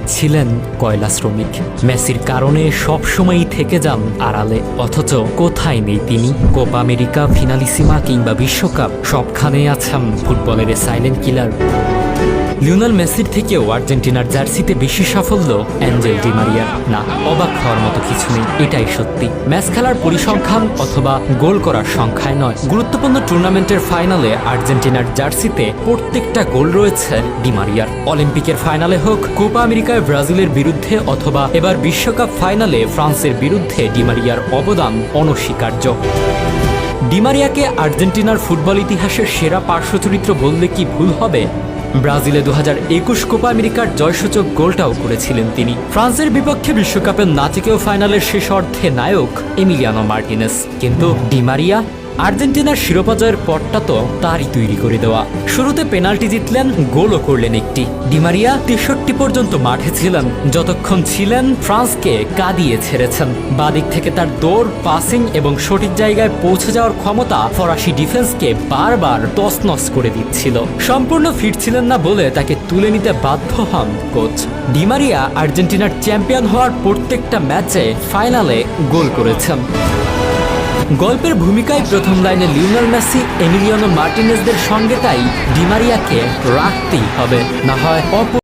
ছিলেন কয়লা শ্রমিক। মেসির কারণে সবসময়ই থেকে যান আড়ালে, অথচ কোথায় নেই তিনি। কোপা আমেরিকা, ফিনালিসিমা কিংবা বিশ্বকাপ সবখানেই আছেন ফুটবলের সাইলেন্ট কিলার। লিওনেল মেসির থেকেও আর্জেন্টিনার জার্সিতে বেশি সাফল্য অ্যাঞ্জেল ডি মারিয়ার। না, অবাক হওয়ার মতো কিছু নেই, এটাই সত্যি। ম্যাচ খেলার পরিসংখ্যান অথবা গোল করার সংখ্যায় নয়, গুরুত্বপূর্ণ টুর্নামেন্টের ফাইনালে আর্জেন্টিনার জার্সিতে প্রত্যেকটা গোল রয়েছে ডি মারিয়ার। অলিম্পিকের ফাইনালে হোক, কোপা আমেরিকায় ব্রাজিলের বিরুদ্ধে অথবা এবার বিশ্বকাপ ফাইনালে ফ্রান্সের বিরুদ্ধে ডি মারিয়ার অবদান অনস্বীকার্য। ডি মারিয়াকে আর্জেন্টিনার ফুটবল ইতিহাসের সেরা পার্শ্বচরিত্র বললে কি ভুল হবে? ব্রাজিলে 2021 কোপা আমেরিকার জয়সূচক গোলটাও করেছিলেন তিনি। ফ্রান্সের বিপক্ষে বিশ্বকাপের না থেকেও ফাইনালের শেষ অর্ধে নায়ক এমিলিয়ানো মার্টিনেস। কিন্তু ডি মারিয়া আর্জেন্টিনার শিরোপা জয়ের পথটা তো তারই তৈরি করে দেওয়া। শুরুতে পেনাল্টি জিতলেন, গোলও করলেন একটি। ডি মারিয়া 63 পর্যন্ত মাঠে ছিলেন, যতক্ষণ ছিলেন ফ্রান্সকে কাঁদিয়ে ছেড়েছেন। বাদিক থেকে তার দৌড়, পাসিং এবং সঠিক জায়গায় পৌঁছে যাওয়ার ক্ষমতা ফরাসি ডিফেন্সকে বারবার তছনছ করে দিচ্ছিল। সম্পূর্ণ ফিট ছিলেন না বলে তাকে তুলে নিতে বাধ্য হন কোচ। ডি মারিয়া আর্জেন্টিনার চ্যাম্পিয়ন হওয়ার প্রত্যেকটা ম্যাচে ফাইনালে গোল করেছেন। গল্পের ভূমিকায় প্রথম লাইনে লিওনেল মেসি, এমিলিয়ানো মার্টিনেজদের সঙ্গে, তাই ডি মারিয়াকে রাখতেই হবে, না হয়